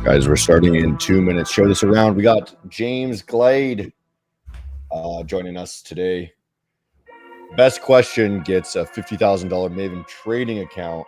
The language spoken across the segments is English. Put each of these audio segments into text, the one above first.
Guys, we're starting in 2 minutes. Show this around. We got James Glyde joining us today. Best question gets a $50,000 Maven trading account.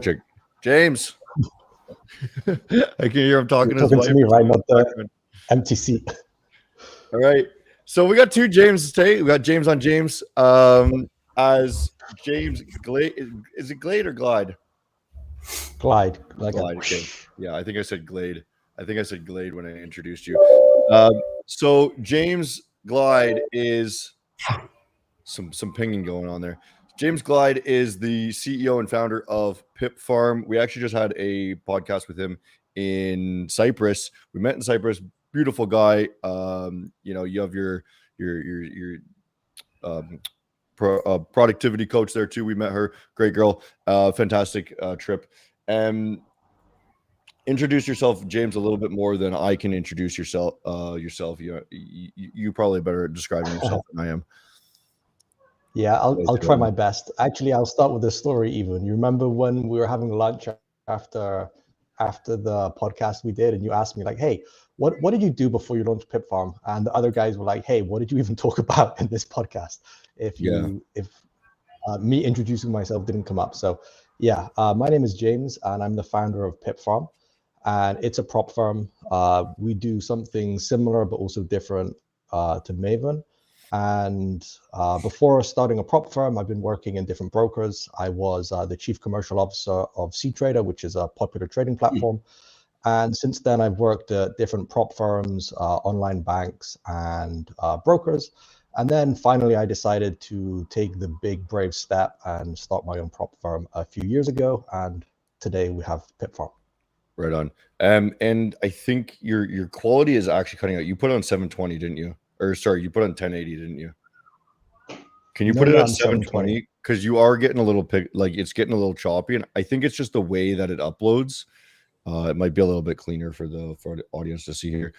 Check. James. I can hear him talking to his wife. To me, right? Not the empty seat. All right. So we got two James today. We got James on James. As James Glyde. Is it Glyde or Glyde? Glyde. Glyde. Okay. Yeah, I think I said Glyde. I think I said Glyde when I introduced you. So James Glyde is some pinging going on there. James Glyde is the CEO and founder of PipFarm. We actually just had a podcast with him in Cyprus. We met in Cyprus. Beautiful guy. You have your productivity coach there too. We met her. Great girl. Fantastic trip. Introduce yourself, James, a little bit more than I can introduce yourself. You probably better at describing yourself than I am. Yeah, I'll try my best. Actually, I'll start with a story. Even you remember when we were having lunch after the podcast we did, and you asked me like, "Hey, what did you do before you launched PipFarm?" And the other guys were like, "Hey, what did you even talk about in this podcast?" If me introducing myself didn't come up. So yeah, my name is James, and I'm the founder of PipFarm, and it's a prop firm. We do something similar but also different to Maven. And before starting a prop firm, I've been working in different brokers. I was the chief commercial officer of CTrader, which is a popular trading platform. And since then, I've worked at different prop firms, online banks, and brokers. And then finally, I decided to take the big, brave step and start my own prop firm a few years ago. And today we have PipFarm. Right on. And I think your quality is actually cutting out. You put on 720, didn't you? Or sorry, you put on 1080, didn't you? Can you put it on 720? Because you are getting a little it's getting a little choppy, and I think it's just the way that it uploads. It might be a little bit cleaner for the audience to see here.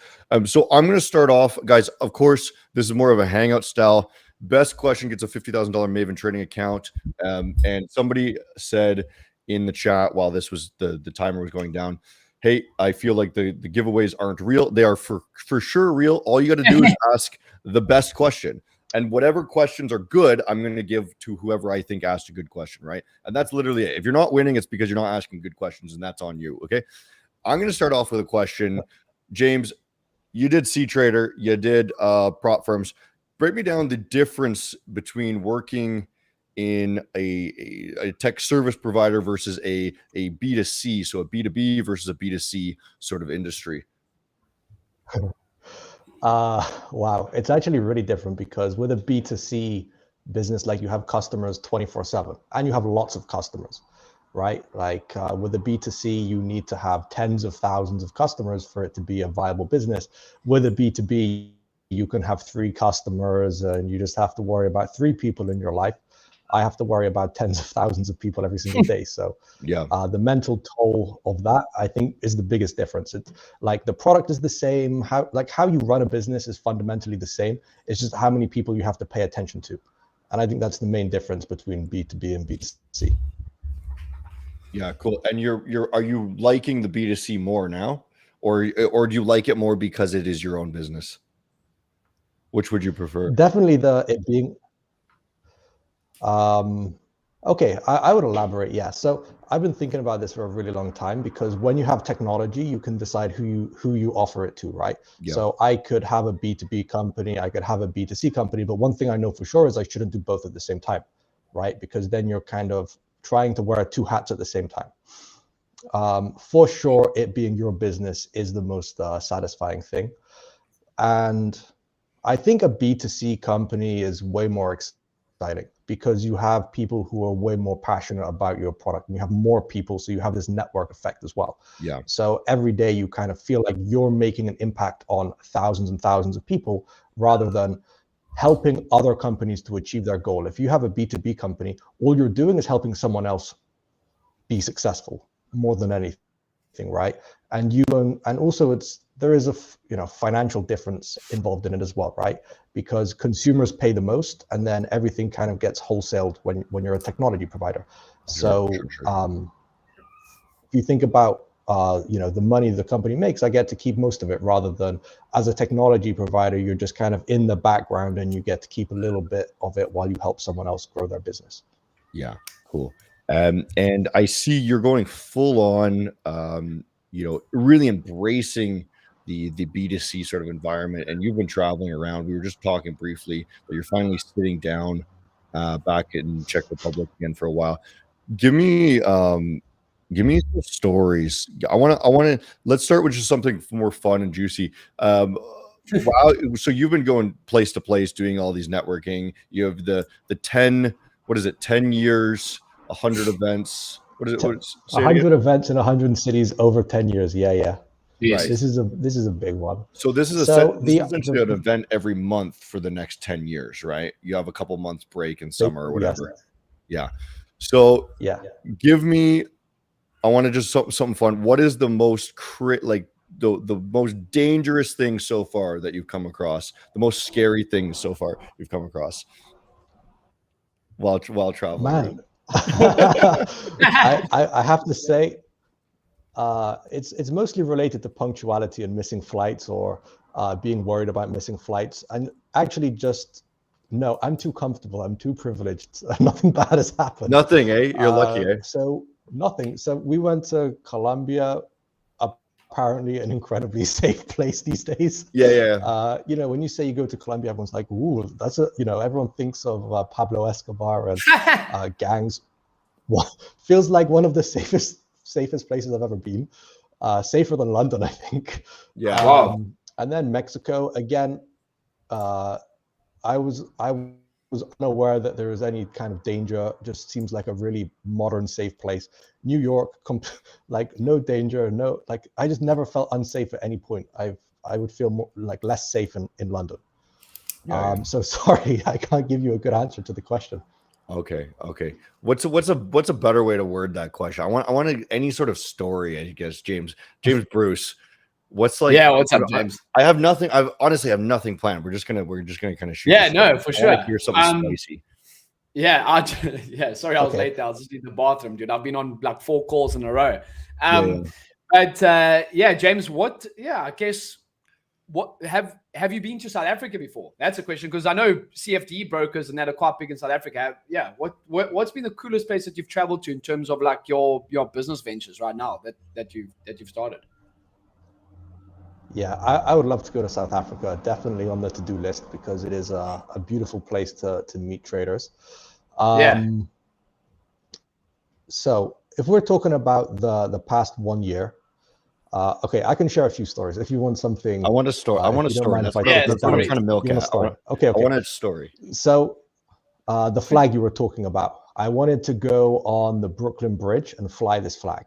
So I'm going to start off, guys. Of course, this is more of a hangout style. Best question gets a $50,000 Maven trading account. And somebody said in the chat while this was the timer was going down, hey, I feel like the giveaways aren't real. They are for sure real. All you got to do is ask the best question. And whatever questions are good, I'm going to give to whoever I think asked a good question, right? And that's literally it. If you're not winning, it's because you're not asking good questions, and that's on you, okay? I'm going to start off with a question. James, you did CTrader. You did prop firms. Break me down the difference between working in a tech service provider versus a B2C, so a B2B versus a B2C sort of industry. Wow, it's actually really different because with a B2C business, like you have customers 24/7 and you have lots of customers, right? Like with a B2C, you need to have tens of thousands of customers for it to be a viable business. With a B2B, you can have 3 customers and you just have to worry about 3 people in your life. I have to worry about tens of thousands of people every single day. So Yeah. the mental toll of that, I think, is the biggest difference. It's like the product is the same. How you run a business is fundamentally the same. It's just how many people you have to pay attention to. And I think that's the main difference between B2B and B2C. Yeah, cool. And are you liking the B2C more now? Or do you like it more because it is your own business? Which would you prefer? Definitely it being okay, I would elaborate. Yeah. So I've been thinking about this for a really long time, because when you have technology, you can decide who you offer it to, right? Yeah. So I could have a B2B company, I could have a B2C company, but one thing I know for sure is I shouldn't do both at the same time, right? Because then you're kind of trying to wear 2 hats at the same time. For sure, it being your business is the most satisfying thing. And I think a B2C company is way more exciting, because you have people who are way more passionate about your product, and you have more people, so you have this network effect as well. Yeah. So every day you kind of feel like you're making an impact on thousands and thousands of people, rather than helping other companies to achieve their goal. If you have a B2B company, all you're doing is helping someone else be successful more than anything, right? And also there is a financial difference involved in it as well, right? Because consumers pay the most, and then everything kind of gets wholesaled when you're a technology provider. So if you think about the money the company makes, I get to keep most of it, rather than as a technology provider, you're just kind of in the background and you get to keep a little bit of it while you help someone else grow their business. Yeah, cool. And I see you're going full on, really embracing the B2C sort of environment, and you've been traveling around. We were just talking briefly, but you're finally sitting down back in Czech Republic again for a while. Give me some stories. Let's start with just something more fun and juicy. Wow, so you've been going place to place doing all these networking. You have the 10, what is it, 10 years, 100 events. What is it? Say it 100 again. events in 100 cities over 10 years. Yeah. Right. This is a big one. So this is essentially an event every month for the next 10 years, right? You have a couple months break in summer or whatever. Yes. Yeah. So Yeah. give me, I want to just something fun. What is the most the most dangerous thing so far that you've come across? The most scary thing so far you've come across while traveling Man, around? I have to say, it's mostly related to punctuality and missing flights, or being worried about missing flights. And actually, no, I'm too comfortable. I'm too privileged. Nothing bad has happened. Nothing, eh? You're lucky, eh? So nothing. So we went to Colombia, apparently an incredibly safe place these days. Yeah. When you say you go to Colombia, everyone's like, "Ooh, that's everyone thinks of Pablo Escobar and gangs." Feels like one of the safest places I've ever been. Safer than London, I think. Yeah. Wow. And then Mexico again. I was unaware that there was any kind of danger. Just seems like a really modern, safe place. New York, like no danger, I just never felt unsafe at any point. I would feel more like less safe in London. Yeah. So sorry, I can't give you a good answer to the question. Okay. What's a better way to word that question? I want any sort of story, I guess. James Bruce. What's like? Yeah, what's up, James? I have nothing. I honestly have nothing planned. We're just gonna kind of shoot. Yeah, no, for sure. I want to hear something spicy. Yeah, sorry, I was late there. I was just in the bathroom, dude. I've been on like 4 calls in a row. But James, I guess what have you been to South Africa before? That's a question, because I know CFD brokers and that are quite big in South Africa. What's been the coolest place that you've traveled to in terms of like your business ventures right now that you've started? Yeah, I would love to go to South Africa. Definitely on the to-do list, because it is a beautiful place to meet traders. So if we're talking about the past 1 year, okay, I can share a few stories if you want something. I want a story. I want a story. That's what I'm trying to milk at. Okay. I want a story. So the flag you were talking about, I wanted to go on the Brooklyn Bridge and fly this flag.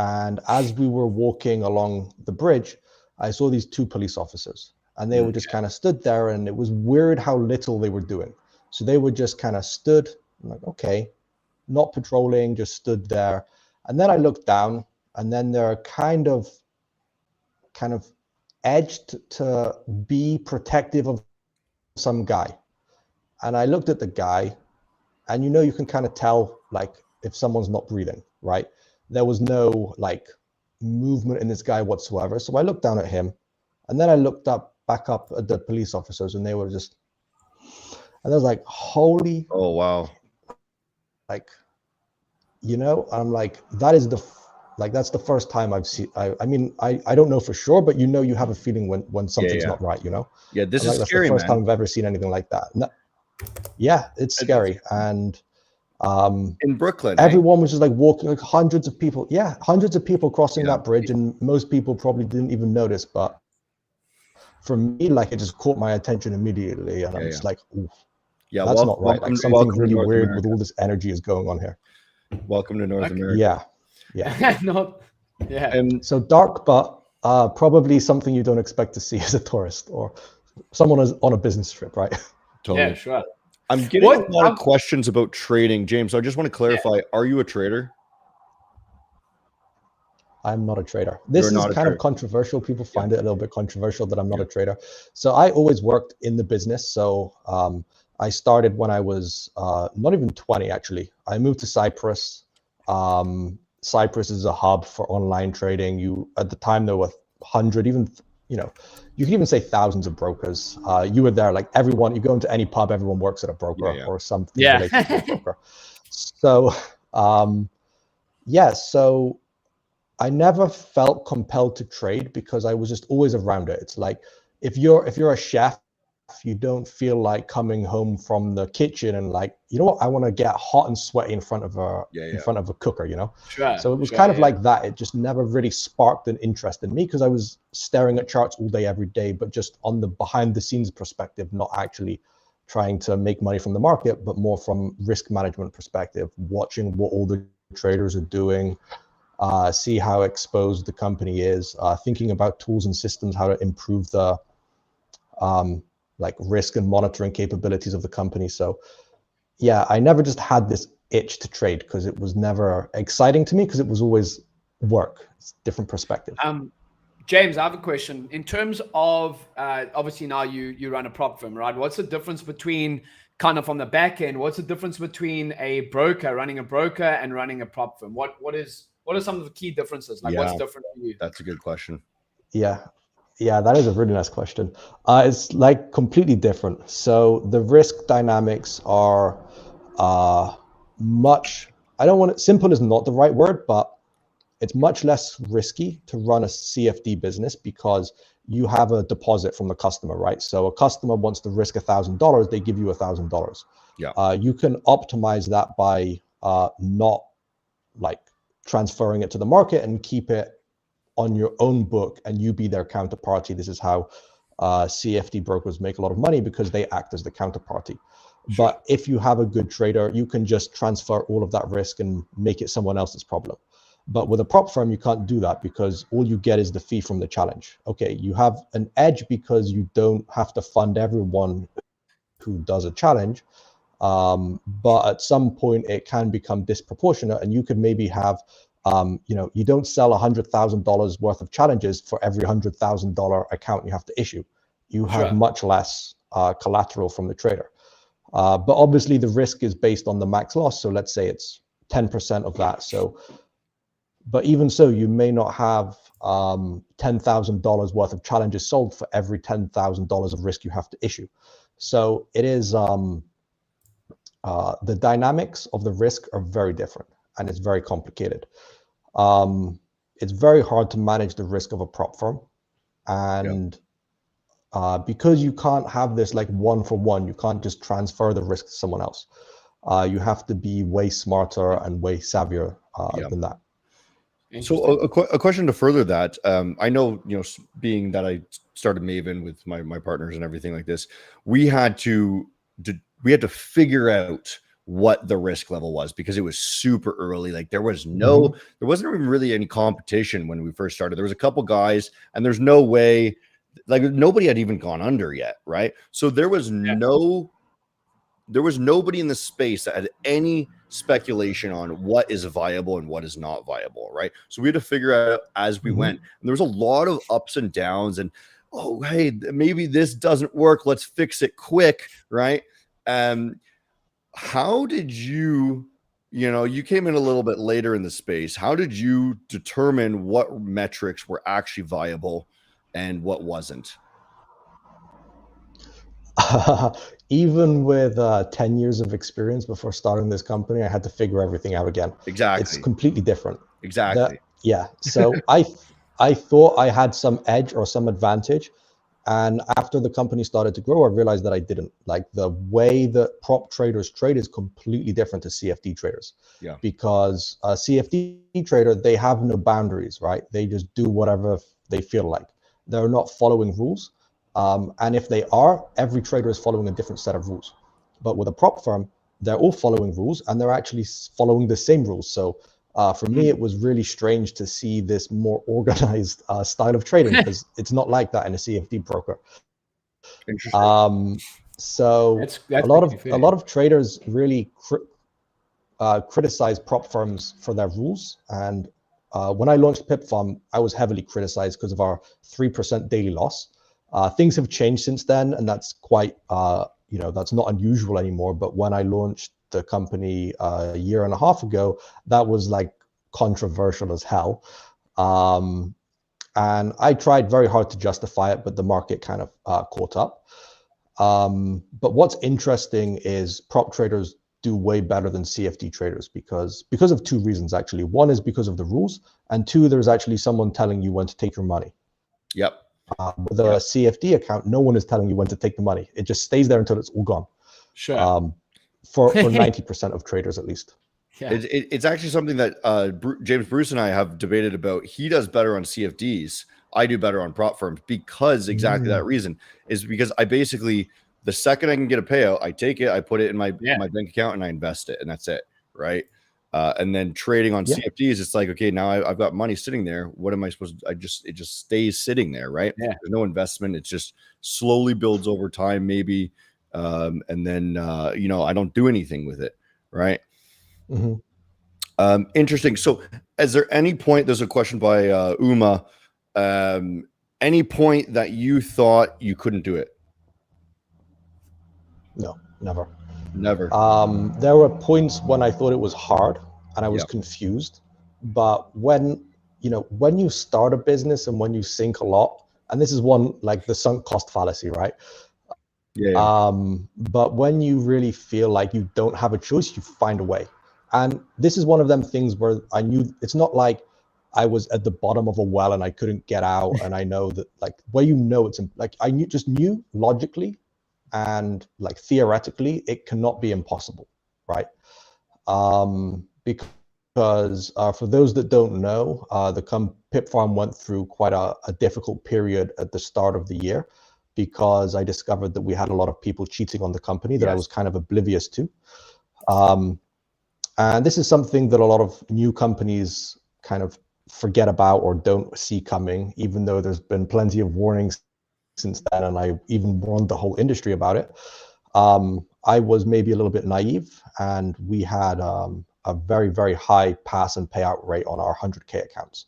And as we were walking along the bridge, I saw these 2 police officers, and they were just kind of stood there, and it was weird how little they were doing. So they were just kind of stood, I'm like, okay, not patrolling, just stood there. And then I looked down, and then they're kind of edged to be protective of some guy. And I looked at the guy, and you can kind of tell like if someone's not breathing, right? There was no like movement in this guy whatsoever. So I looked down at him, and then I looked back up at the police officers, and they were just, and I was like, holy, oh wow, like, I'm like, that is that's the first time I've seen. I mean, I don't know for sure, but you have a feeling when something's not right, Yeah, this is like, scary, that's the first man. time I've ever seen anything like that. No, yeah, it's scary. And in Brooklyn, everyone was just like walking, like hundreds of people crossing that bridge, and most people probably didn't even notice. But for me, like, it just caught my attention immediately, and I'm just like, ooh, that's not right. Like, something really weird with all this energy is going on here. Welcome to North America. Yeah. And so dark, but probably something you don't expect to see as a tourist or someone on a business trip, right? Totally. Yeah, sure. I'm getting a lot of questions about trading, James. So I just want to clarify: are you a trader? I'm not a trader. This is kind of controversial. People find it a little bit controversial that I'm not a trader. So I always worked in the business. So I started when I was not even 20, actually. I moved to Cyprus. Cyprus is a hub for online trading. At the time there were 100, even, you can even say thousands of brokers. You were there, like everyone, you go into any pub, everyone works at a broker or something related to a broker. So, so I never felt compelled to trade because I was just always around it. It's like, if you're a chef, you don't feel like coming home from the kitchen and like, I want to get hot and sweaty in front of a cooker, Sure, so it was kind of like that. It just never really sparked an interest in me because I was staring at charts all day, every day, but just on the behind the scenes perspective, not actually trying to make money from the market, but more from risk management perspective, watching what all the traders are doing, see how exposed the company is, thinking about tools and systems, how to improve the like risk and monitoring capabilities of the company. So yeah, I never just had this itch to trade because it was never exciting to me because it was always work. It's a different perspective. James, I have a question. In terms of obviously now you run a prop firm, right? What's the difference between kind of on the back end? What's the difference between a broker running a broker and running a prop firm? What are some of the key differences? Like what's different for you? That's a good question. Yeah, that is a really nice question. It's like completely different. So the risk dynamics are simple is not the right word, but it's much less risky to run a CFD business because you have a deposit from the customer, right? So a customer wants to risk $1,000, they give you $1,000. Yeah. You can optimize that by not like transferring it to the market and keep it on your own book and you be their counterparty. This is how CFD brokers make a lot of money because they act as the counterparty. Sure. But if you have a good trader, you can just transfer all of that risk and make it someone else's problem. But with a prop firm, you can't do that because all you get is the fee from the challenge. Okay, you have an edge because you don't have to fund everyone who does a challenge. But at some point it can become disproportionate and you could maybe have you don't sell $100,000 worth of challenges for every $100,000 account you have to issue. You have much less collateral from the trader. But obviously the risk is based on the max loss. So let's say it's 10% of that. But even so, you may not have $10,000 worth of challenges sold for every $10,000 of risk you have to issue. So it is the dynamics of the risk are very different and it's very complicated. It's very hard to manage the risk of a prop firm. And because you can't have this like one for one, you can't just transfer the risk to someone else. You have to be way smarter and way savvier than that. So a question to further that, I know, being that I started Maven with my partners and everything like this, we had to figure out what the risk level was, because it was super early. Like there wasn't even really any competition when we first started. There was a couple guys, and there's no way, like nobody had even gone under yet, right? So there was nobody in the space that had any speculation on what is viable and what is not viable, right? So we had to figure out as we went. And there was a lot of ups and downs, and oh, hey, maybe this doesn't work, let's fix it quick, right? How did you came in a little bit later in the space. How did you determine what metrics were actually viable and what wasn't? Even with 10 years of experience before starting this company, I had to figure everything out again. Exactly. It's completely different. Exactly. So I thought I had some edge or some advantage. And after the company started to grow, I realized that I didn't. Like the way that prop traders trade is completely different to CFD traders. Yeah. Because a CFD trader, they have no boundaries, right? They just do whatever they feel like. They're not following rules. And if they are, every trader is following a different set of rules. But with a prop firm, they're all following rules, and they're actually following the same rules. So for me, it was really strange to see this more organized style of trading, because it's not like that in a CFD broker. Interesting. So that's a lot of traders really criticize prop firms for their rules. And when I launched PipFarm, I was heavily criticized because of our 3% daily loss. Things have changed since then, and that's quite that's not unusual anymore. But when I launched the company a year and a half ago, that was like controversial as hell. And I tried very hard to justify it, but the market kind of caught up. But what's interesting is prop traders do way better than CFD traders because of two reasons, actually. One is because of the rules, and two, there's actually someone telling you when to take your money. Yep. With a CFD account, no one is telling you when to take the money. It just stays there until it's all gone. Sure. For 90% of traders, at least. Yeah. It's actually something that James Bruce and I have debated about. He does better on CFDs. I do better on prop firms because exactly that reason is because I basically, the second I can get a payout, I take it, I put it in my bank account, and I invest it, and that's it, right? And then trading on CFDs, it's like, okay, now I've got money sitting there. What am I supposed to? It just stays sitting there, right? Yeah. There's no investment. It just slowly builds over time, maybe, and then I don't do anything with it, right? Interesting. So, is there any point? There's a question by Uma. Any point that you thought you couldn't do it? No, never. Never. There were points when I thought it was hard and I was confused. But when you start a business and when you sink a lot, and this is one, like the sunk cost fallacy, right? But when you really feel like you don't have a choice, you find a way. And this is one of them things where I knew it's not like I was at the bottom of a well and I couldn't get out. And I know that, like, where it's like I knew logically and like theoretically it cannot be impossible, right? Because for those that don't know, the PipFarm went through quite a difficult period at the start of the year, because I discovered that we had a lot of people cheating on the company that I was kind of oblivious to. And this is something that a lot of new companies kind of forget about or don't see coming, even though there's been plenty of warnings since then, and I even warned the whole industry about it. I was maybe a little bit naive, and we had a very, very high pass and payout rate on our 100K accounts.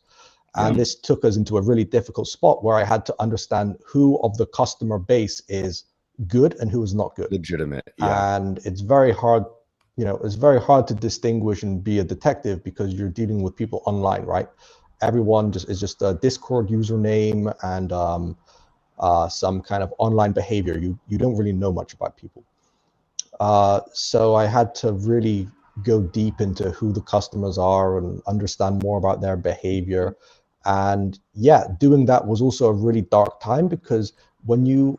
And this took us into a really difficult spot where I had to understand who of the customer base is good and who is not good. Legitimate. And it's very hard, it's very hard to distinguish and be a detective because you're dealing with people online, right? Everyone is just a Discord username and some kind of online behavior. You don't really know much about people. So I had to really go deep into who the customers are and understand more about their behavior. And doing that was also a really dark time, because when you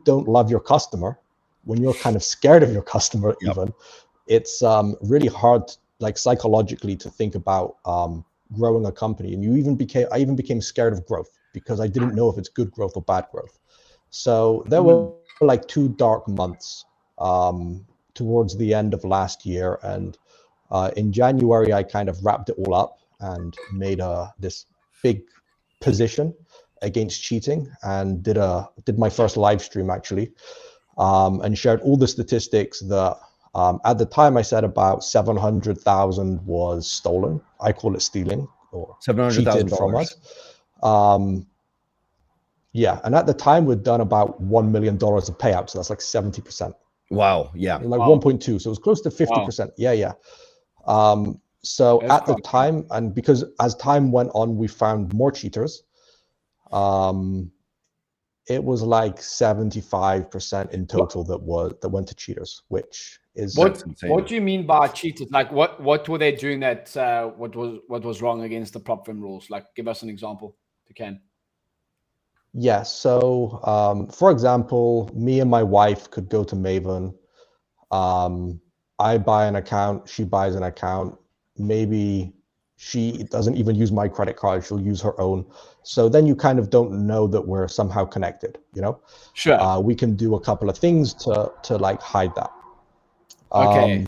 don't love your customer, when you're kind of scared of your customer, even, it's really hard, like psychologically, to think about growing a company. And I even became scared of growth because I didn't know if it's good growth or bad growth. So there were like 2 dark months towards the end of last year, and in January I kind of wrapped it all up and made this big position against cheating, and did my first live stream actually, and shared all the statistics that at the time I said about 700,000 was stolen. I call it stealing or cheated from us. Yeah, and at the time we'd done about $1 million of payouts, so that's like 70%. Wow, yeah. Like 1.2, so it was close to 50%. Yeah. So that's at the time, and because as time went on, we found more cheaters. It was like 75% in total that went to cheaters, which is insane. What do you mean by cheaters? Like what were they doing that what was wrong against the prop firm rules? Like give us an example if you can. Yeah, so for example, me and my wife could go to Maven. I buy an account, she buys an account. Maybe she doesn't even use my credit card, she'll use her own. So then you kind of don't know that we're somehow connected, you know? Sure. We can do a couple of things to like hide that. Okay.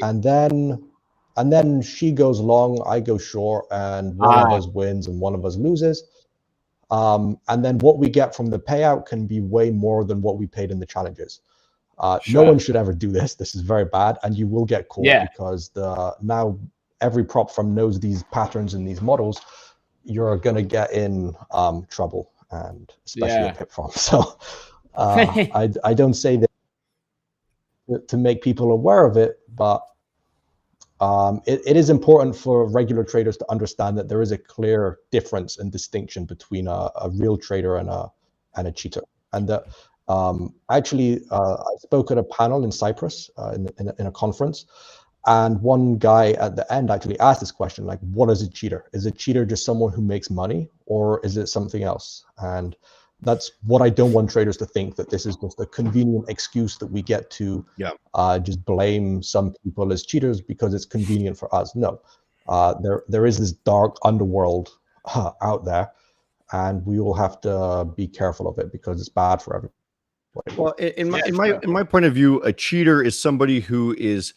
And then she goes long, I go short, and one of us wins and one of us loses. And then what we get from the payout can be way more than what we paid in the challenges. No one should ever do this. This is very bad, and you will get caught because now every prop firm knows these patterns and these models. You're gonna get in trouble, and especially at PipFarm. So I don't say that to make people aware of it, but it is important for regular traders to understand that there is a clear difference and distinction between a real trader and a cheater. And that actually, I spoke at a panel in Cyprus in a conference, and one guy at the end actually asked this question, like, what is a cheater? Is a cheater just someone who makes money, or is it something else? And that's what I don't want traders to think, that this is just a convenient excuse that we get to just blame some people as cheaters because it's convenient for us. No, there is this dark underworld out there, and we will have to be careful of it because it's bad for everyone. Well, in my point of view, a cheater is somebody who is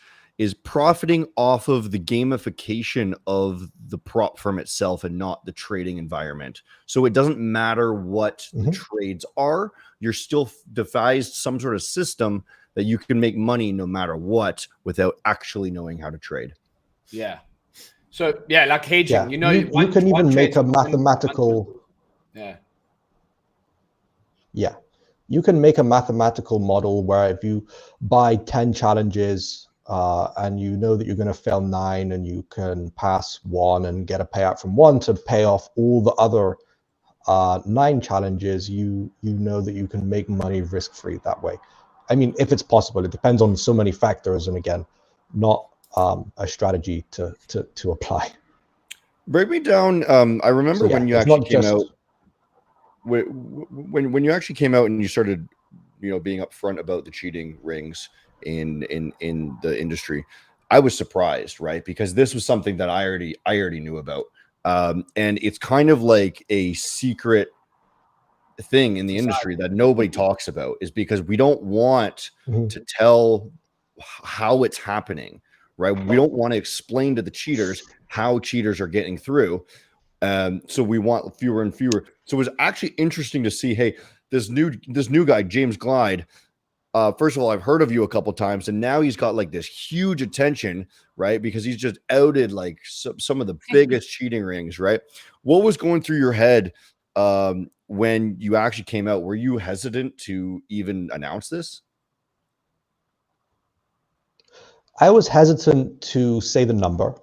profiting off of the gamification of the prop firm itself and not the trading environment. So it doesn't matter what the trades are, you're still devised some sort of system that you can make money no matter what without actually knowing how to trade. Yeah. So yeah, like hedging, yeah. you know, you can even make a mathematical. Yeah. You can make a mathematical model where if you buy 10 challenges, and you know that you're going to fail 9 and you can pass 1 and get a payout from 1 to pay off all the other 9 challenges, you know that you can make money risk-free that way. I mean, if it's possible, it depends on so many factors, and again, not a strategy to apply. Break me down. I remember when you actually came out. When you actually came out and you started, being upfront about the cheating rings in the industry, I was surprised, right? Because this was something that I already knew about, and it's kind of like a secret thing in the industry that nobody talks about, is because we don't want to tell how it's happening, right? We don't want to explain to the cheaters how cheaters are getting through. So we want fewer and fewer. So it was actually interesting to see, hey, this new guy, James Glyde. First of all, I've heard of you a couple times, and now he's got like this huge attention, right? Because he's just outed like some of the biggest cheating rings, right? What was going through your head when you actually came out? Were you hesitant to even announce this? I was hesitant to say the number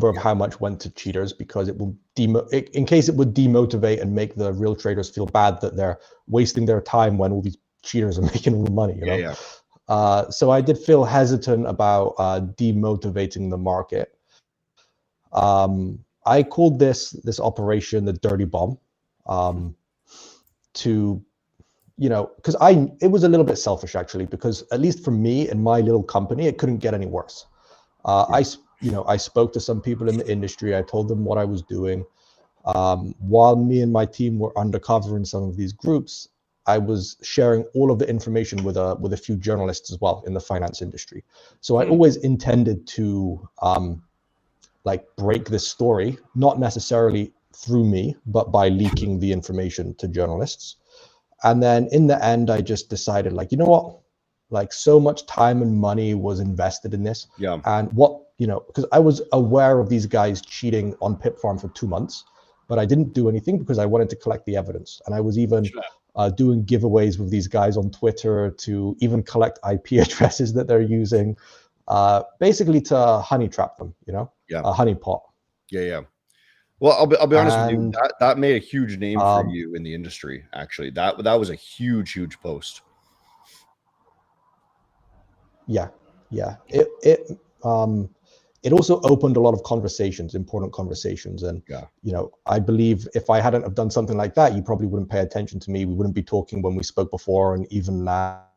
of how much went to cheaters, because it will in case it would demotivate and make the real traders feel bad that they're wasting their time when all these cheaters are making all the money, you know? So I did feel hesitant about demotivating the market. I called this operation the dirty bomb, to, because it was a little bit selfish actually, because at least for me in my little company, it couldn't get any worse. I spoke to some people in the industry. I told them what I was doing. While me and my team were undercover in some of these groups, I was sharing all of the information with a few journalists as well in the finance industry. So I always intended to like break this story, not necessarily through me, but by leaking the information to journalists. And then in the end, I just decided, like, you know what, like, so much time and money was invested in this. Yeah. And what, you know, because I was aware of these guys cheating on PipFarm for 2 months, but I didn't do anything because I wanted to collect the evidence. And I was even doing giveaways with these guys on Twitter to even collect IP addresses that they're using, basically to honey trap them, you know, a honey pot. Yeah. Well, I'll be honest with you. That made a huge name for you in the industry. Actually, that was a huge post. Yeah. It also opened a lot of conversations, important conversations. And, you know, I believe if I hadn't have done something like that, you probably wouldn't pay attention to me. We wouldn't be talking when we spoke before and even now.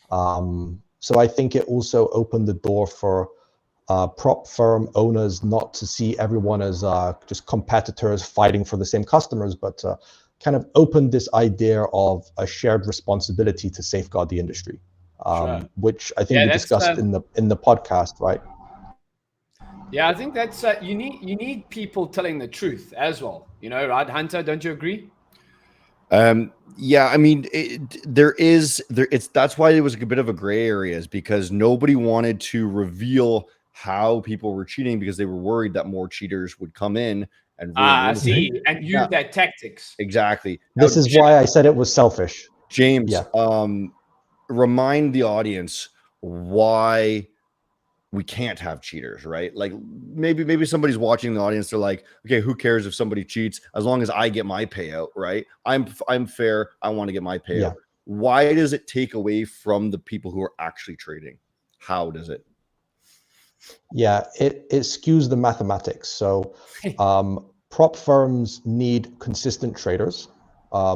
So I think it also opened the door for prop firm owners not to see everyone as just competitors fighting for the same customers, but kind of opened this idea of a shared responsibility to safeguard the industry, which I think we discussed in the podcast, right? Yeah, I think that's you need people telling the truth as well. You know, right, Hunter? Don't you agree? Yeah, I mean, that's why it was a bit of a gray area, is because nobody wanted to reveal how people were cheating because they were worried that more cheaters would come in and and use that tactics. Exactly. This is why I said it was selfish. James, remind the audience why we can't have cheaters, right? Like maybe somebody's watching the audience. They're like, okay, who cares if somebody cheats as long as I get my payout, right? I'm fair. I want to get my payout. Yeah. Why does it take away from the people who are actually trading? How does it? Yeah, it skews the mathematics. So prop firms need consistent traders. I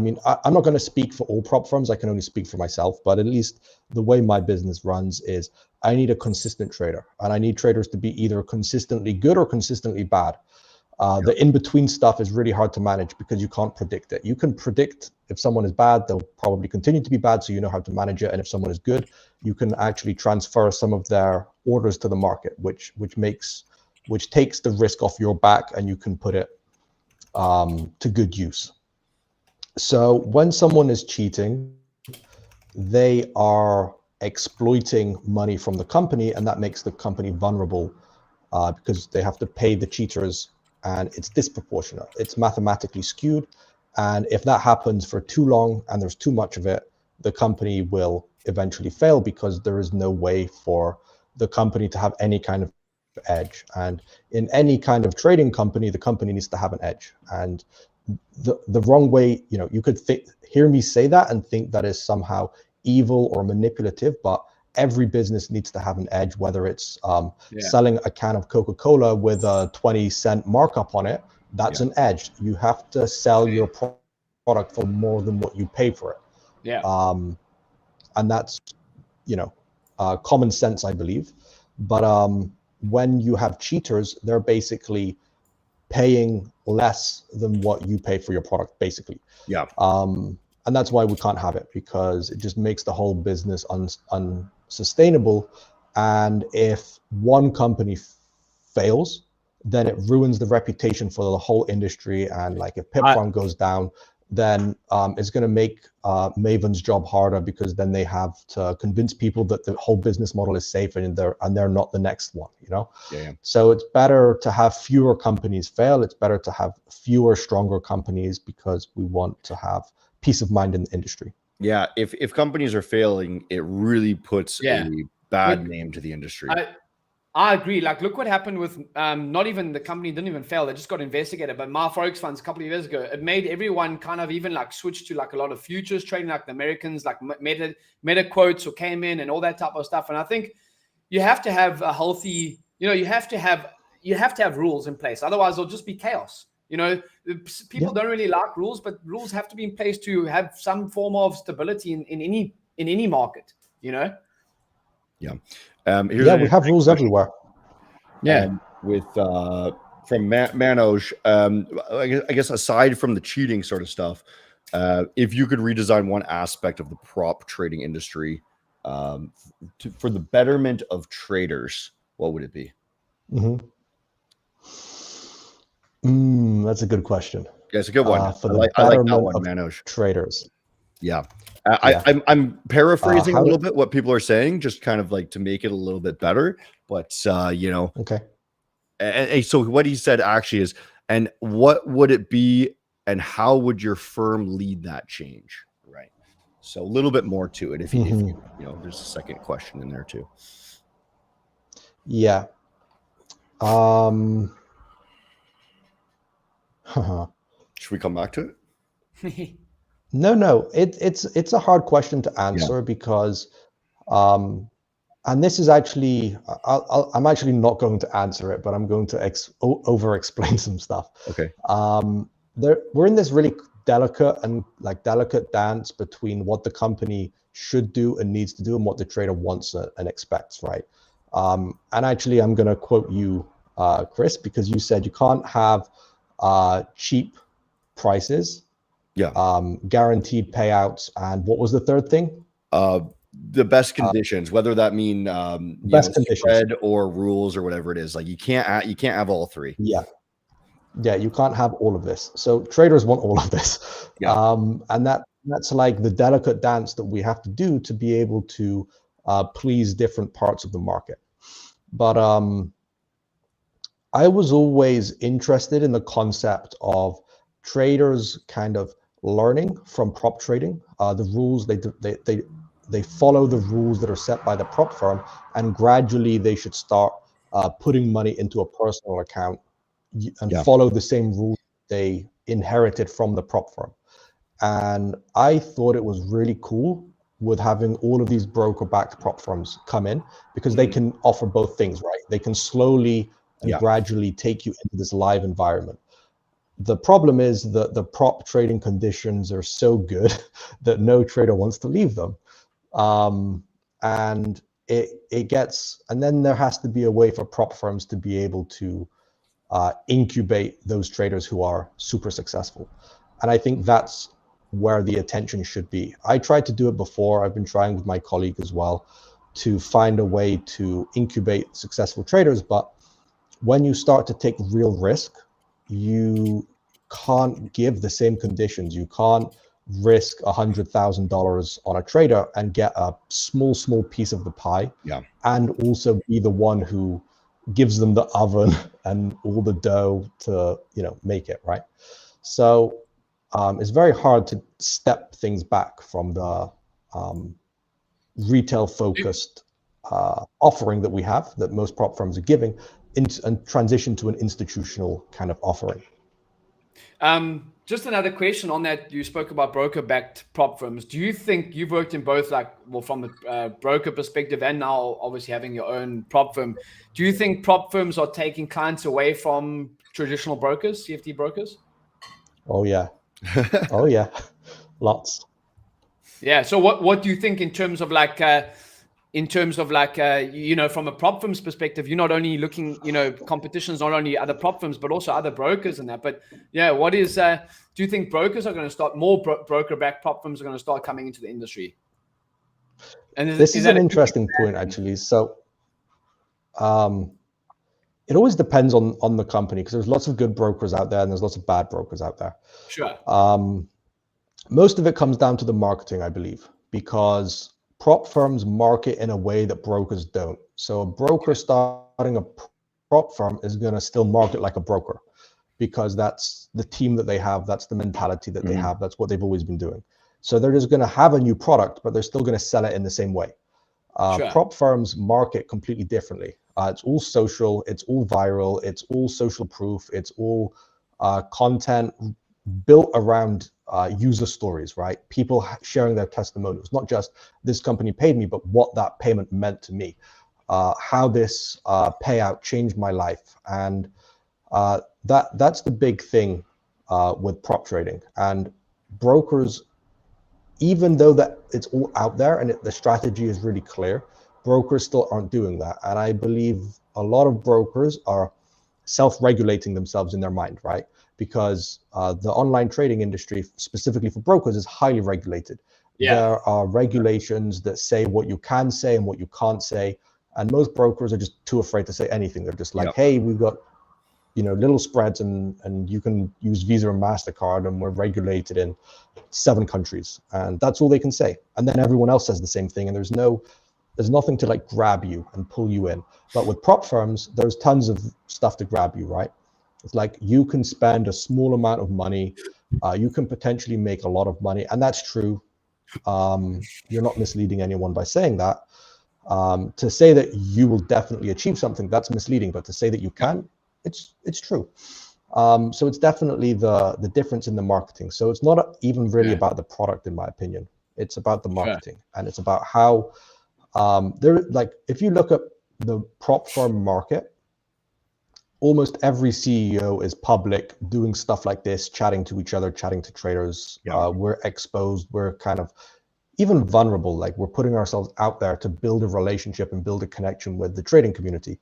mean, I'm not going to speak for all prop firms. I can only speak for myself, but at least the way my business runs is I need a consistent trader, and I need traders to be either consistently good or consistently bad. The in-between stuff is really hard to manage because you can't predict it. You can predict if someone is bad, they'll probably continue to be bad, so you know how to manage it. And if someone is good, you can actually transfer some of their orders to the market, which takes the risk off your back, and you can put it to good use. So when someone is cheating, they are exploiting money from the company, and that makes the company vulnerable because they have to pay the cheaters, and it's disproportionate. It's mathematically skewed. And if that happens for too long and there's too much of it, the company will eventually fail because there is no way for the company to have any kind of edge. And in any kind of trading company, the company needs to have an edge. And the wrong way, you know, you could hear me say that and think that is somehow evil or manipulative, but every business needs to have an edge, whether it's selling a can of Coca-Cola with a 20-cent markup on it. That's an edge. You have to sell your product for more than what you pay for it. And that's, you know, common sense, I believe. But when you have cheaters, they're basically paying less than what you pay for your product, basically. And that's why we can't have it, because it just makes the whole business unsustainable. And if one company fails, then it ruins the reputation for the whole industry. And like if PipFarm goes down, then it's going to make Maven's job harder, because then they have to convince people that the whole business model is safe, and they're not the next one, you know? So it's better to have fewer companies fail. It's better to have fewer stronger companies, because we want to have peace of mind in the industry. Yeah, if companies are failing, it really puts a bad name to the industry. I agree. Like, look what happened with not even the company didn't even fail. They just got investigated. But my Forex funds a couple of years ago, it made everyone kind of even like switch to like a lot of futures trading, like the Americans, like meta quotes or came in and all that type of stuff. And I think you have to have a healthy, you know, you have to have rules in place. Otherwise, it'll just be chaos. You know, people don't really like rules, but rules have to be in place to have some form of stability in any market, you know? We have rules everywhere. With from Manoj, I guess aside from the cheating sort of stuff, if you could redesign one aspect of the prop trading industry for the betterment of traders, what would it be? That's a good question. Yeah, it's a good one. For I the like that one, Manoj. Traders. Yeah. I'm paraphrasing a little bit what people are saying, just kind of like to make it a little bit better. But okay. And so what he said actually is, and what would it be, and how would your firm lead that change? Right. So a little bit more to it. If you there's a second question in there too. Yeah. Should we come back to it? No. It's a hard question to answer because, and this is actually, I'm actually not going to answer it, but I'm going to over-explain some stuff. Okay. We're in this really delicate dance between what the company should do and needs to do and what the trader wants and expects, right? And actually, I'm going to quote you, Chris, because you said you can't have cheap prices, guaranteed payouts, and what was the third thing? The best conditions, whether that mean best conditions, spread or rules or whatever it is. Like you can't have all three. Yeah, you can't have all of this. So traders want all of this. And that's like the delicate dance that we have to do to be able to please different parts of the market. But I was always interested in the concept of traders kind of learning from prop trading. The rules, they follow the rules that are set by the prop firm, and gradually they should start putting money into a personal account and follow the same rules they inherited from the prop firm. And I thought it was really cool with having all of these broker-backed prop firms come in, because they can offer both things, right? They can slowly and gradually take you into this live environment. The problem is that the prop trading conditions are so good that no trader wants to leave them. And then there has to be a way for prop firms to be able to incubate those traders who are super successful. And I think that's where the attention should be. I tried to do it before. I've been trying with my colleague as well to find a way to incubate successful traders. But when you start to take real risk, you can't give the same conditions. You can't risk $100,000 on a trader and get a small piece of the pie, and also be the one who gives them the oven and all the dough to make it, right? So it's very hard to step things back from the retail focused offering that we have, that most prop firms are giving, and transition to an institutional kind of offering. Just another question on that. You spoke about broker-backed prop firms. Do you think you've worked in both, from the broker perspective and now obviously having your own prop firm? Do you think prop firms are taking clients away from traditional brokers, CFD brokers? Oh yeah, oh yeah, lots. Yeah. So what do you think in terms of from a prop firm's perspective? You're not only looking, competition's not only other prop firms, but also other brokers and that. But what is, do you think brokers are going to start, more broker-backed prop firms are going to start coming into the industry? And this is an interesting point, actually. So it always depends on the company, because there's lots of good brokers out there and there's lots of bad brokers out there. Sure. Most of it comes down to the marketing, I believe, because prop firms market in a way that brokers don't. So a broker starting a prop firm is going to still market like a broker, because that's the team that they have, that's the mentality that they have, that's what they've always been doing. So they're just going to have a new product, but they're still going to sell it in the same way. Sure. Prop firms market completely differently. It's all social, it's all viral, it's all social proof, it's all content built around user stories, right? People sharing their testimonials, not just this company paid me, but what that payment meant to me, how this payout changed my life. And that's the big thing with prop trading. And brokers, even though that it's all out there and the strategy is really clear, brokers still aren't doing that. And I believe a lot of brokers are self-regulating themselves in their mind, right? Because the online trading industry, specifically for brokers, is highly regulated. There are regulations that say what you can say and what you can't say, and most brokers are just too afraid to say anything. They're just like, hey, we've got little spreads, and you can use Visa and MasterCard, and we're regulated in 7 countries, and that's all they can say. And then everyone else says the same thing, and there's nothing to like grab you and pull you in. But with prop firms, there's tons of stuff to grab you, right? It's like you can spend a small amount of money, you can potentially make a lot of money, and that's true. You're not misleading anyone by saying that. To say that you will definitely achieve something, that's misleading. But to say that you can, it's true. So it's definitely the difference in the marketing. So it's not even really about the product, in my opinion. It's about the marketing, and it's about how if you look at the prop firm market, almost every CEO is public, doing stuff like this, chatting to each other, chatting to traders. We're exposed. We're kind of even vulnerable. Like, we're putting ourselves out there to build a relationship and build a connection with the trading community.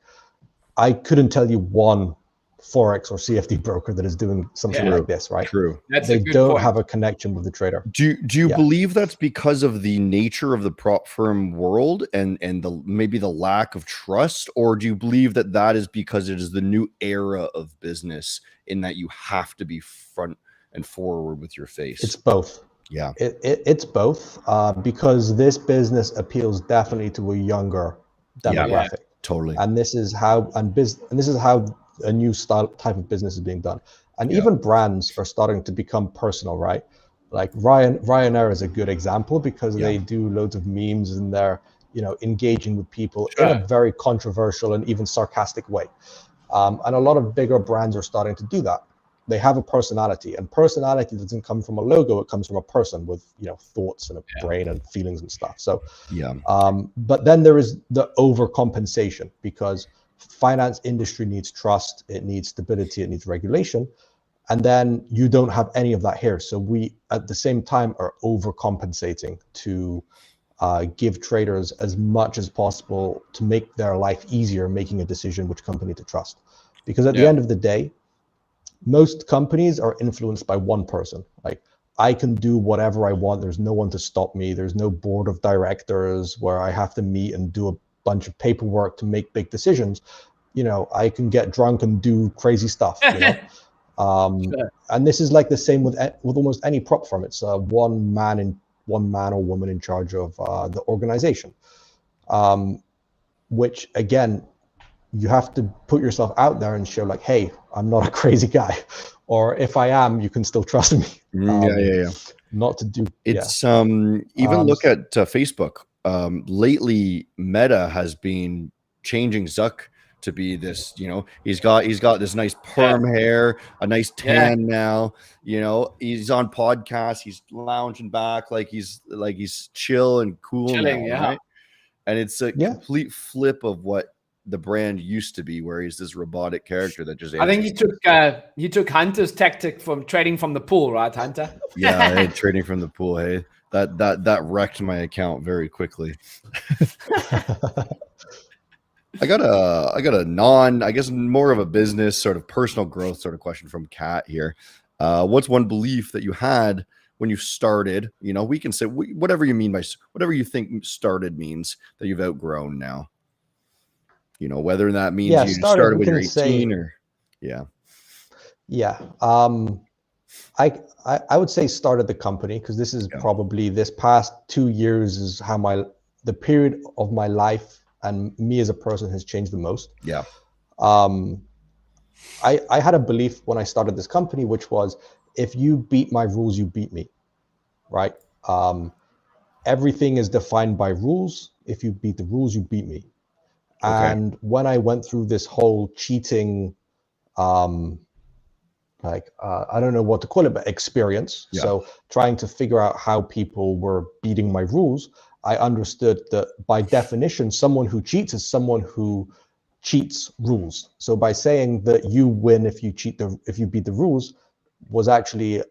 I couldn't tell you one Forex or CFD broker that is doing something like this, right? True. They don't have a connection with the trader. Do you believe that's because of the nature of the prop firm world and maybe the lack of trust, or do you believe that is because it is the new era of business, in that you have to be front and forward with your face? It's both. Yeah, it's both, because this business appeals definitely to a younger demographic. Totally. And this is how a new type of business is being done. And even brands are starting to become personal, right? Like Ryanair is a good example, because they do loads of memes, and they're engaging with people in a very controversial and even sarcastic way. And a lot of bigger brands are starting to do that. They have a personality, and personality doesn't come from a logo. It comes from a person with thoughts and a brain and feelings and stuff. So but then there is the overcompensation, because finance industry needs trust, it needs stability, it needs regulation, and then you don't have any of that here. So we at the same time are overcompensating to give traders as much as possible to make their life easier, making a decision which company to trust. Because at the end of the day, most companies are influenced by one person. Like, I can do whatever I want. There's no one to stop me. There's no board of directors where I have to meet and do a bunch of paperwork to make big decisions. I can get drunk and do crazy stuff. And this is like the same with almost any prop firm. It's one man or woman in charge of the organization, which again, you have to put yourself out there and show like, hey, I'm not a crazy guy, or if I am, you can still trust me. Not to do it's even look at Facebook. Lately, Meta has been changing Zuck to be this. He's got this nice perm hair, a nice tan now. He's on podcasts, he's lounging back like he's chill and cool now, right? And it's a complete flip of what the brand used to be, where he's this robotic character that just. I think he took Hunter's tactic from trading from the pool, right, Hunter? Trading from the pool. Hey, that wrecked my account very quickly. I got a I guess more of a business sort of personal growth sort of question from Kat here. What's one belief that you had when you started? We can say whatever you mean by whatever you think started means that you've outgrown now. Whether that means you started when you're 18 or I would say started the company, because this is probably this past 2 years is how the period of my life and me as a person has changed the most. I had a belief when I started this company, which was, if you beat my rules, you beat me, right? Everything is defined by rules. If you beat the rules, you beat me. And when I went through this whole cheating, I don't know what to call it, but experience. So trying to figure out how people were beating my rules, I understood that by definition, someone who cheats is someone who cheats rules. So by saying that you win if you beat the rules was actually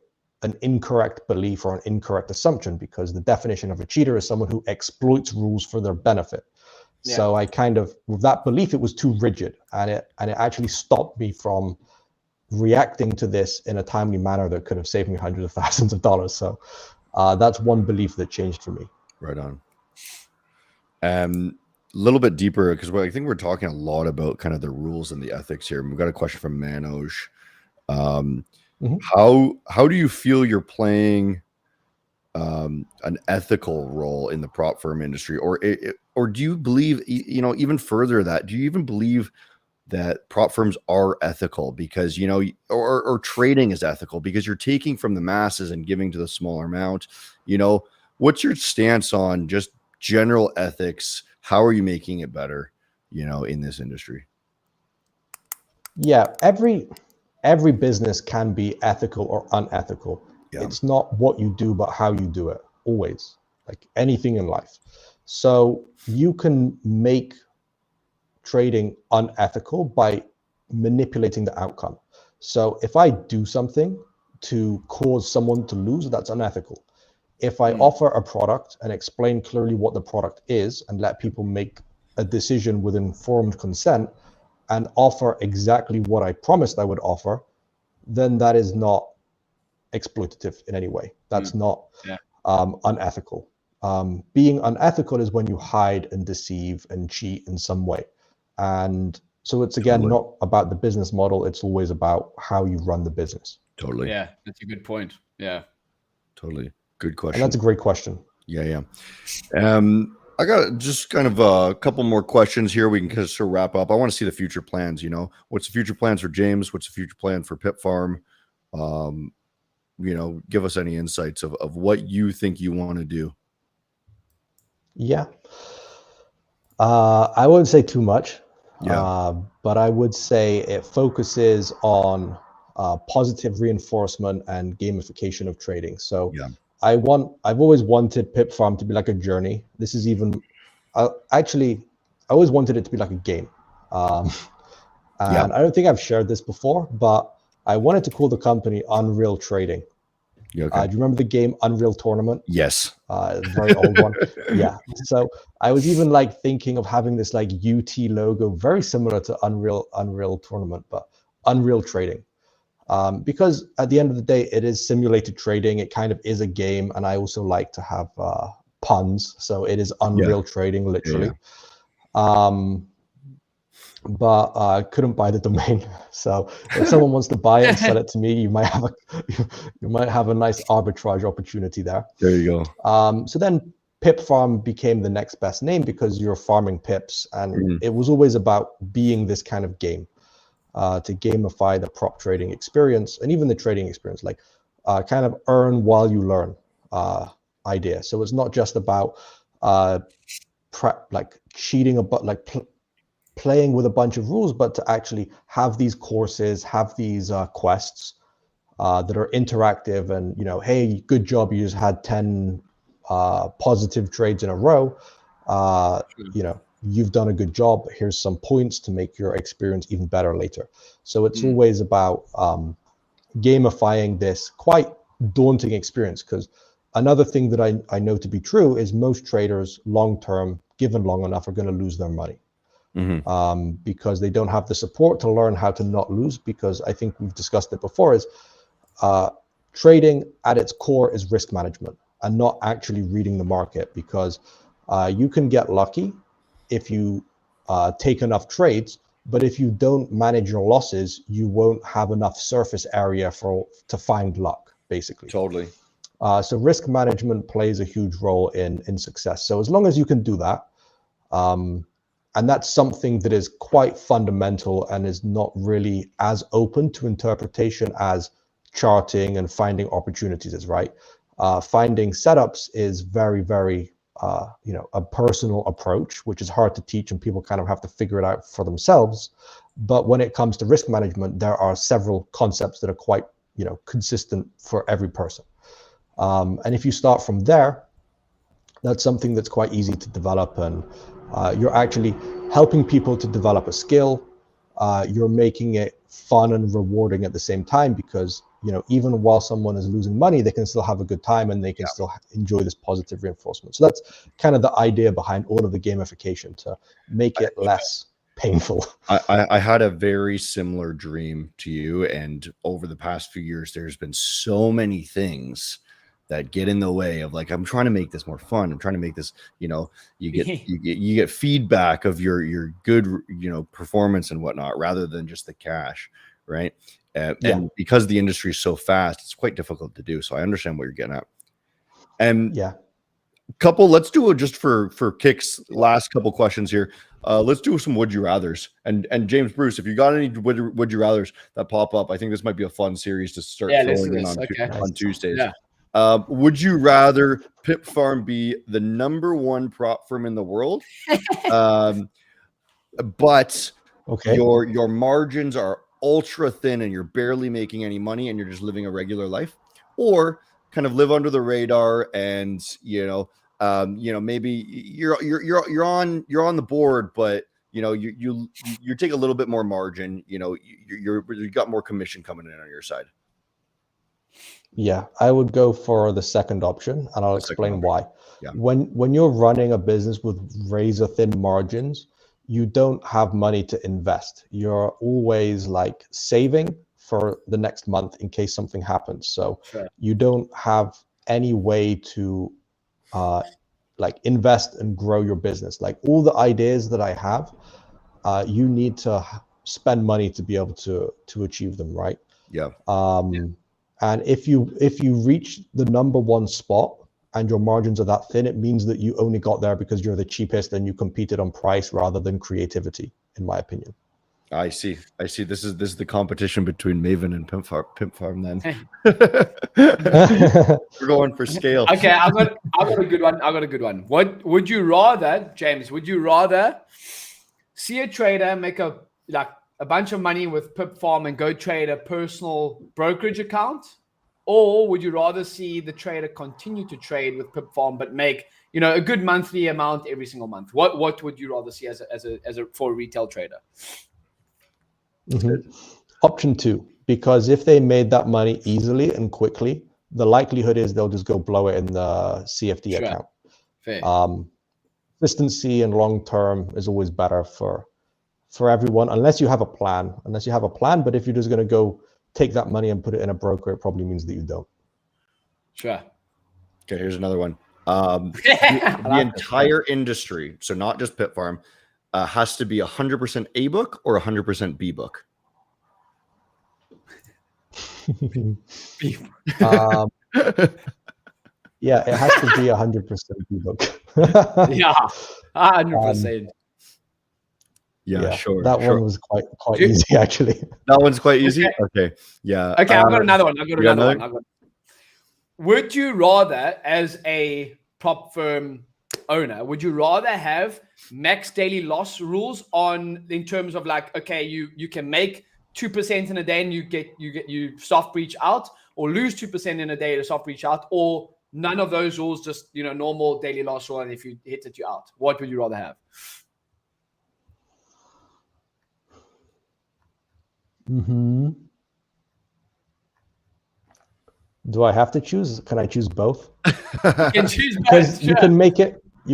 an incorrect belief or an incorrect assumption, because the definition of a cheater is someone who exploits rules for their benefit. So I kind of, with that belief, it was too rigid, and it actually stopped me from reacting to this in a timely manner that could have saved me hundreds of thousands of dollars. So that's one belief that changed for me. Right on. A little bit deeper, because I think we're talking a lot about kind of the rules and the ethics here. We've got a question from Manoj. How do you feel you're playing an ethical role in the prop firm industry, or do you believe, even further that, do you even believe that prop firms are ethical because, or trading is ethical because you're taking from the masses and giving to the smaller amount? What's your stance on just general ethics? How are you making it better, in this industry? Yeah, every business can be ethical or unethical. Yeah. It's not what you do, but how you do it, always, like anything in life. So you can make trading unethical by manipulating the outcome. So if I do something to cause someone to lose, that's unethical. If I offer a product and explain clearly what the product is and let people make a decision with informed consent and offer exactly what I promised I would offer, then that is not exploitative in any way. That's not unethical. Being unethical is when you hide and deceive and cheat in some way. And so it's, again, not about the business model. It's always about how you run the business. Totally. Yeah, that's a good point. Yeah. Totally. Good question. And that's a great question. Yeah. I got just kind of a couple more questions here. We can kind of sort of wrap up. I want to see the future plans. What's the future plans for James? What's the future plan for PipFarm? Give us any insights of what you think you want to do. Yeah. I wouldn't say too much. But I would say it focuses on positive reinforcement and gamification of trading. So I've always wanted PipFarm to be like a journey. This is even, I always wanted it to be like a game. And I don't think I've shared this before, but I wanted to call the company Unreal Trading. Do you remember the game Unreal Tournament? Yes. Very old one. Yeah. So I was even thinking of having this UT logo, very similar to Unreal Tournament, but Unreal Trading. Because at the end of the day, it is simulated trading. It kind of is a game. And I also like to have puns. So it is Unreal Trading, literally. But I couldn't buy the domain. So if someone wants to buy it and sell it to me, you might have a nice arbitrage opportunity there. There you go. So then PipFarm became the next best name because you're farming pips, and it was always about being this kind of game, to gamify the prop trading experience and even the trading experience, kind of earn while you learn idea. So it's not just about cheating playing with a bunch of rules, but to actually have these courses, have these quests that are interactive, and hey, good job, you just had 10 positive trades in a row. You've done a good job. Here's some points to make your experience even better later. So it's always about gamifying this quite daunting experience, because another thing that I know to be true is most traders long term, given long enough, are going to lose their money. Because they don't have the support to learn how to not lose. Because I think we've discussed it before, is trading at its core is risk management and not actually reading the market, because you can get lucky if you take enough trades, but if you don't manage your losses, you won't have enough surface area to find luck, basically. Totally. So risk management plays a huge role in success. So as long as you can do that, and that's something that is quite fundamental and is not really as open to interpretation as charting and finding opportunities is, right? Finding setups is very, very, a personal approach, which is hard to teach, and people kind of have to figure it out for themselves. But when it comes to risk management, there are several concepts that are quite, consistent for every person. And if you start from there, that's something that's quite easy to develop, and you're actually helping people to develop a skill. You're making it fun and rewarding at the same time, because even while someone is losing money, they can still have a good time and they can still enjoy this positive reinforcement. So that's kind of the idea behind all of the gamification, to make it less painful. I had a very similar dream to you, and over the past few years, there's been so many things that get in the way of, like, I'm trying to make this more fun. I'm trying to make this, you get feedback of your good, performance and whatnot, rather than just the cash, right? And because the industry is so fast, it's quite difficult to do. So I understand what you're getting at. And let's do it just for kicks. Last couple questions here. Let's do some would you rathers. And James, Bruce, if you got any would you rathers that pop up, I think this might be a fun series to start throwing in on Tuesdays. Would you rather PipFarm be the #1 prop firm in the world, but your margins are ultra thin and you're barely making any money and you're just living a regular life, or kind of live under the radar and maybe you're on the board, but you take a little bit more margin, you got more commission coming in on your side? Yeah, I would go for the second option, and I'll explain why. When you're running a business with razor thin margins, you don't have money to invest. You're always like saving for the next month in case something happens. So you don't have any way to like invest and grow your business. Like all the ideas that I have, you need to spend money to be able to achieve them, right? And if you reach the #1 spot and your margins are that thin, it means that you only got there because you're the cheapest and you competed on price rather than creativity, in my opinion. I see. This is the competition between Maven and PipFarm then. We're going for scale. Okay, I got a good one. What would you rather, James? Would you rather see a trader make a bunch of money with PipFarm and go trade a personal brokerage account, or would you rather see the trader continue to trade with PipFarm but make a good monthly amount every single month? What would you rather see as a for a retail trader? Option 2, because if they made that money easily and quickly, the likelihood is they'll just go blow it in the CFD account. Consistency and long term is always better for everyone, unless you have a plan. But if you're just going to go take that money and put it in a broker, it probably means that you don't. Okay, here's another one. The entire industry, so not just PipFarm, has to be 100% A book or 100% B book? Yeah, it has to be 100% B book. 100%. Yeah, sure. That one was quite easy, actually. That one's quite easy? Okay. Yeah. Okay, I've got another one. Would you rather, as a prop firm owner, would you rather have max daily loss rules in terms of like, okay, you can make 2% in a day and you soft breach out, or lose 2% in a day to soft breach out, or none of those rules, just normal daily loss rule, and if you hit it, you're out? What would you rather have? Do I have to choose? Can I choose both? You can choose both. Because you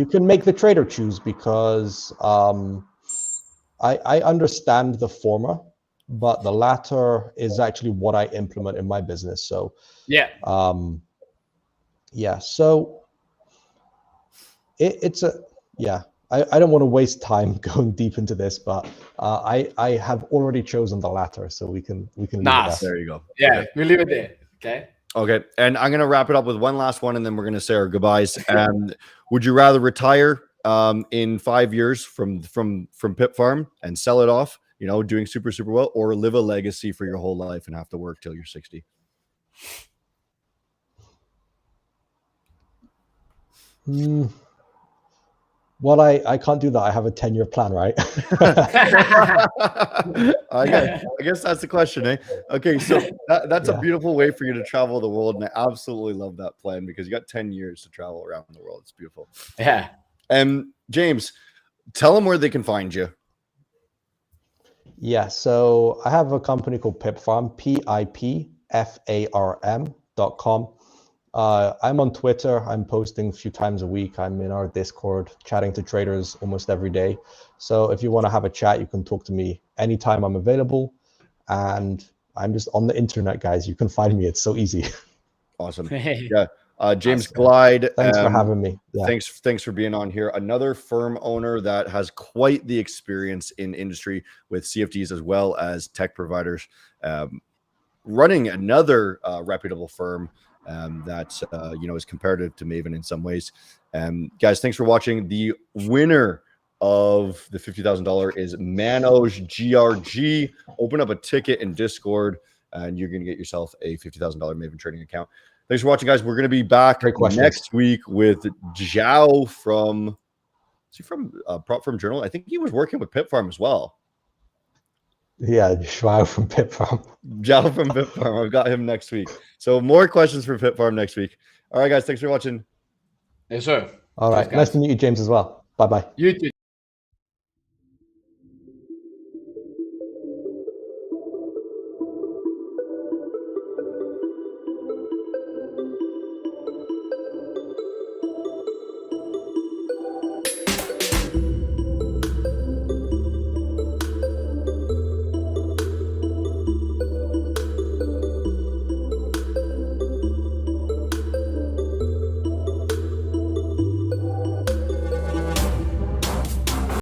can make the trader choose, because I understand the former, but the latter is actually what I implement in my business. So so I don't want to waste time going deep into this, but I have already chosen the latter, so we can leave it there. There you go. Yeah, we'll leave it there. Okay, and I'm gonna wrap it up with one last one, and then we're gonna say our goodbyes. Would you rather retire in 5 years from PipFarm and sell it off, doing super well, or live a legacy for your whole life and have to work till you're 60? Well, I can't do that. I have a 10-year plan, right? I guess that's the question, eh? Okay, so that's a beautiful way for you to travel the world, and I absolutely love that plan, because you got 10 years to travel around the world. It's beautiful. Yeah. And James, tell them where they can find you. Yeah, so I have a company called PipFarm, PIPFARM.com. I'm on Twitter. I'm posting a few times a week. I'm in our Discord, chatting to traders almost every day. So if you want to have a chat, you can talk to me anytime. I'm available, and I'm just on the internet, guys. You can find me. It's so easy. Awesome. Yeah. James Glyde. Thanks for having me. Yeah. Thanks for being on here. Another firm owner that has quite the experience in industry with CFDs as well as tech providers, running another reputable firm that is comparative to Maven in some ways. Guys, thanks for watching. The winner of the $50,000 is Manoj GRG. Open up a ticket in Discord, and you're going to get yourself a $50,000 Maven trading account. Thanks for watching, guys. We're going to be back next week with Zhao from Prop Firm Journal. I think he was working with PipFarm as well. Yeah, Zhao from PipFarm. Zhao from PipFarm. I've got him next week. So more questions for PipFarm next week. All right, guys. Thanks for watching. Yes, sir. All right. Nice to meet you, James, as well. Bye-bye. You too.